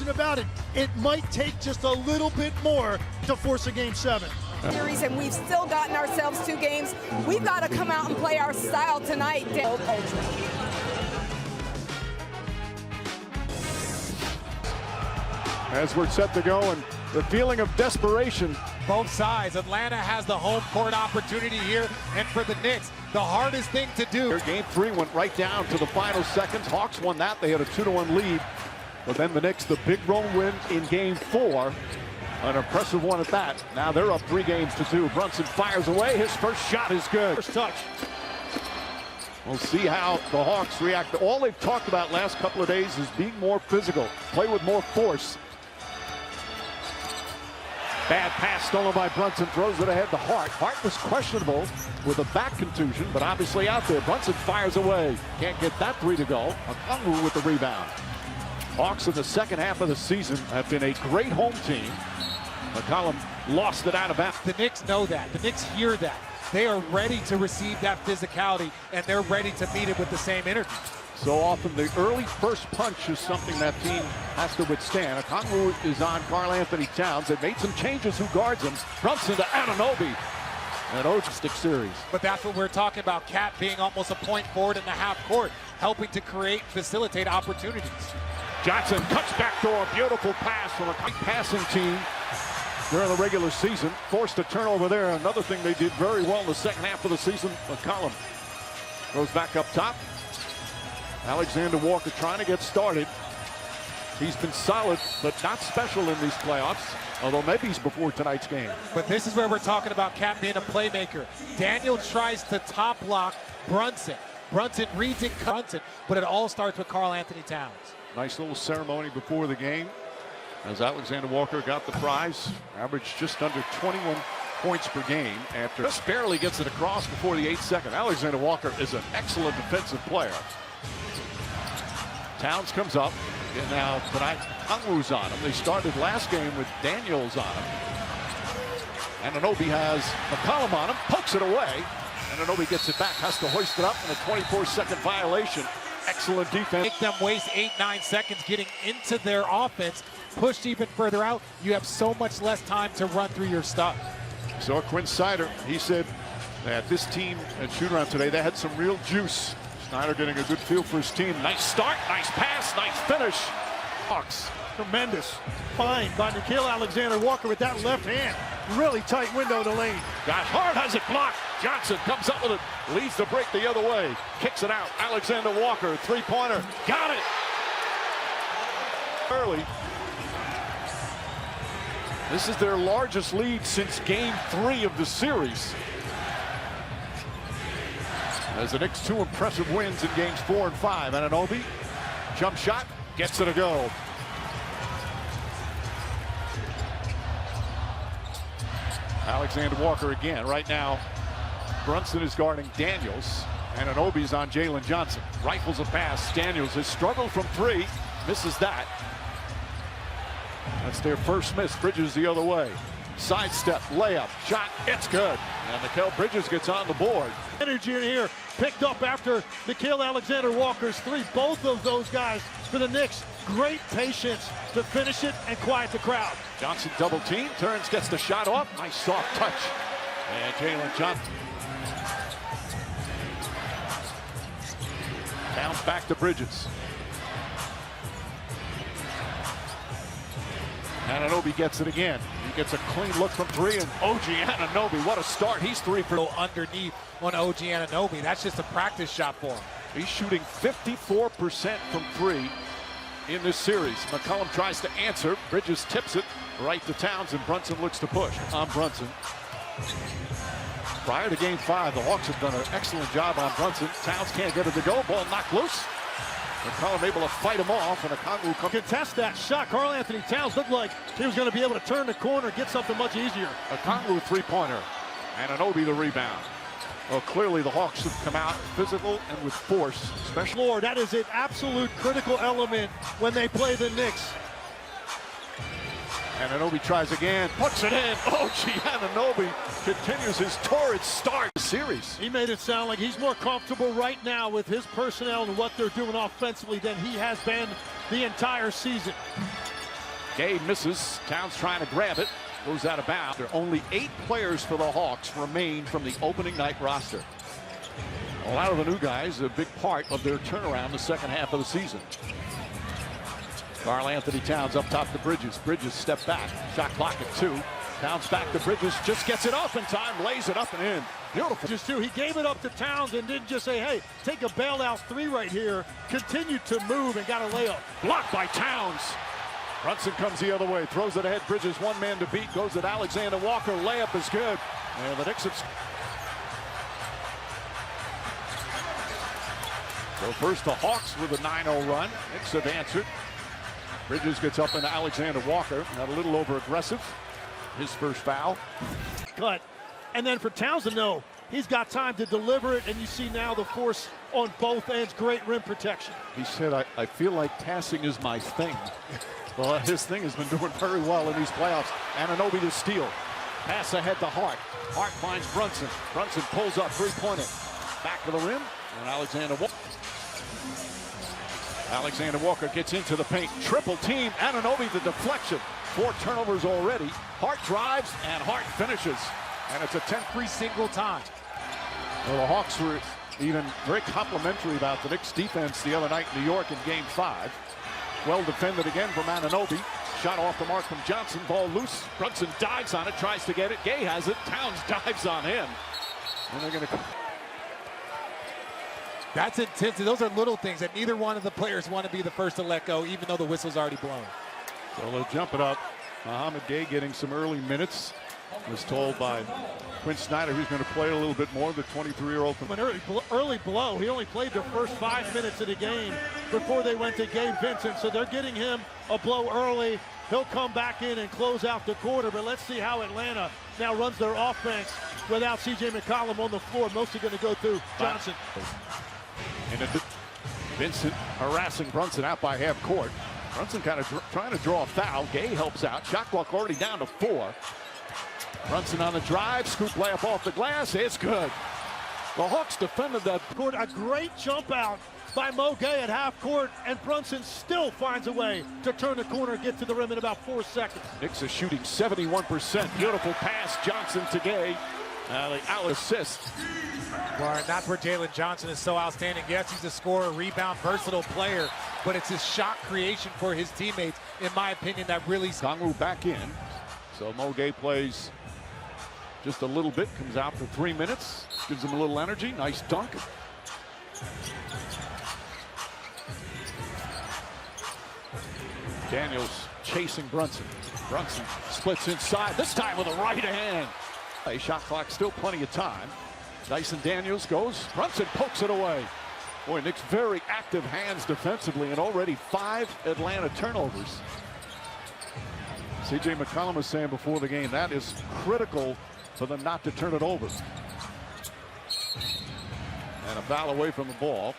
question about it. It might take just a little bit more to force a Game 7. Series, and we've still gotten ourselves 2 games. We've got to come out and play our style tonight. As we're set to go, and the feeling of desperation. Both sides. Atlanta has the home court opportunity here, and for the Knicks, the hardest thing to do. Game 3 went right down to the final seconds. Hawks won that. They had a 2-1 lead. But then the Knicks, the big road win in Game 4. An impressive one at that. Now they're up 3-2. Brunson fires away. His first shot is good. First touch. We'll see how the Hawks react. All they've talked about last couple of days is being more physical, play with more force. Bad pass stolen by Brunson, throws it ahead to Hart. Hart was questionable with a back contusion, but obviously out there. Brunson fires away. Can't get that 3 to go. Okongwu with the rebound. Hawks in the second half of the season have been a great home team. McCollum lost it out of bounds. The Knicks know that. The Knicks hear that. They are ready to receive that physicality, and they're ready to meet it with the same energy. So often the early first punch is something that team has to withstand. Okongwu is on Karl-Anthony Towns. They made some changes. Who guards him? Brunson to Anunoby. An Ogistic series. But that's what we're talking about. Cat being almost a point forward in the half court, helping to create, facilitate opportunities. Johnson cuts backdoor. Beautiful pass from a passing team during the regular season. Forced a turnover there. Another thing they did very well in the second half of the season. McCollum goes back up top. Alexander Walker trying to get started. He's been solid, but not special in these playoffs, although maybe he's before tonight's game. But this is where we're talking about Cat being a playmaker. Daniel tries to top block Brunson. Brunson reads it, Brunson, but it all starts with Karl-Anthony Towns. Nice little ceremony before the game as Alexander Walker got the prize. Averaged just under 21 points per game after just barely gets it across before the 8th second. Alexander Walker is an excellent defensive player. Towns comes up, and now tonight Okongwu's on him. They started last game with Daniels on him. Anunoby has McCollum on him, pokes it away. Anunoby gets it back, has to hoist it up in a 24-second violation. Excellent defense. Make them waste 8-9 seconds getting into their offense, pushed even further out. You have so much less time to run through your stuff. So Quinn Snyder, he said that this team at shoot-around today, they had some real juice. Snyder getting a good feel for his team. Nice start, nice pass, nice finish. Hawks. Tremendous find by Nickeil Alexander-Walker with that left hand. Really tight window to lane. Got Hart has it blocked. Johnson comes up with it, leads the break the other way. Kicks it out. Alexander Walker, three-pointer. Got it. Early. This is their largest lead since Game 3 of the series. As the Knicks 2 impressive wins in games 4 and 5. Anunoby, jump shot, gets it a go. Alexander Walker again. Right now, Brunson is guarding Daniels. Anunoby's on Jalen Johnson. Rifles a pass. Daniels has struggled from 3. Misses that. That's their first miss. Bridges the other way. Sidestep, layup, shot, it's good. And Mikal Bridges gets on the board. Energy in here, picked up after Nickeil Alexander-Walker's 3. Both of those guys for the Knicks. Great patience to finish it and quiet the crowd. Johnson double team, turns, gets the shot off. Nice soft touch. And Jalen Johnson. Towns back to Bridges. Anunoby gets it again. He gets a clean look from 3, and OG Anunoby, what a start. He's 3 for underneath on OG Anunoby. That's just a practice shot for him. He's shooting 54% from 3 in this series. McCollum tries to answer. Bridges tips it right to Towns, and Brunson looks to push on Brunson. Prior to Game 5, the Hawks have done an excellent job on Brunson. Towns can't get it to go. Ball knocked loose. McCollum able to fight him off, and Okongwu contest that shot. Karl-Anthony Towns looked like he was going to be able to turn the corner, get something much easier. Okongwu three-pointer, and Anunoby the rebound. Well, clearly the Hawks have come out physical and with force. Lord, that is an absolute critical element when they play the Knicks. And Anunoby tries again, puts it in. OG Anunoby continues his torrid start series. He made it sound like he's more comfortable right now with his personnel and what they're doing offensively than he has been the entire season. Gay misses. Towns trying to grab it. Goes out of bounds. There are only 8 players for the Hawks remain from the opening night roster. A lot of the new guys, a big part of their turnaround the second half of the season. Karl Anthony Towns up top to Bridges. Bridges step back. Shot clock at 2. Towns back to Bridges. Just gets it off in time. Lays it up and in. Beautiful. Just two. He gave it up to Towns and didn't just say, hey, take a bailout 3 right here. Continued to move and got a layup. Blocked by Towns. Brunson comes the other way. Throws it ahead. Bridges 1 man to beat. Goes at Alexander Walker. Layup is good. And the Knicks have... So first the Hawks with a 9-0 run. Knicks have answered. Bridges gets up into Alexander Walker. Got a little over aggressive. His first foul. Cut. And then for Towns to know he's got time to deliver it, and you see now the force on both ends. Great rim protection. He said, I feel like passing is my thing. Well, his thing has been doing very well in these playoffs. Anunoby to steal. Pass ahead to Hart. Hart finds Brunson. Brunson pulls up 3-pointer. Back to the rim. And Alexander Walker gets into the paint. Triple team. Anunoby the deflection. 4 turnovers already. Hart drives and Hart finishes. And it's a 10-3 single time. Well, the Hawks were even very complimentary about the Knicks defense the other night in New York in Game 5. Well defended again from Anunoby. Shot off the mark from Johnson. Ball loose. Brunson dives on it, tries to get it. Gay has it. Towns dives on him. And they're going to... That's intensity. Those are little things that neither one of the players want to be the first to let go, even though the whistle's already blown. So they'll jump it up. Mohamed Gay getting some early minutes. Was told by Quinn Snyder who's going to play a little bit more, the 23-year-old. An early blow. He only played the first 5 minutes of the game before they went to Gabe Vincent. So they're getting him a blow early. He'll come back in and close out the quarter. But let's see how Atlanta now runs their offense without C.J. McCollum on the floor. Mostly going to go through Johnson. And Vincent harassing Brunson out by half court. Brunson kind of trying to draw a foul. Gay helps out. Shot clock already down to 4. Brunson on the drive. Scoop layup off the glass. It's good. The Hawks defended that. A great jump out by Mo Gay at half court, and Brunson still finds a way to turn the corner and get to the rim in about 4 seconds. Knicks are shooting 71%. Beautiful pass. Johnson to Gay. The out assist. Well, that's where Jalen Johnson is so outstanding. Yes, he's a scorer, rebound, versatile player, but it's his shot creation for his teammates, in my opinion, that really... Kongwu back in. So Mo Gay plays just a little bit, comes out for 3 minutes, gives him a little energy. Nice dunk. Daniels chasing Brunson. Brunson splits inside, this time with a right hand. A shot clock, still plenty of time. Dyson Daniels goes, Brunson pokes it away. Boy, Knicks very active hands defensively, and already 5 Atlanta turnovers. C.J. McCollum was saying before the game, that is critical for them not to turn it over. And a foul away from the ball.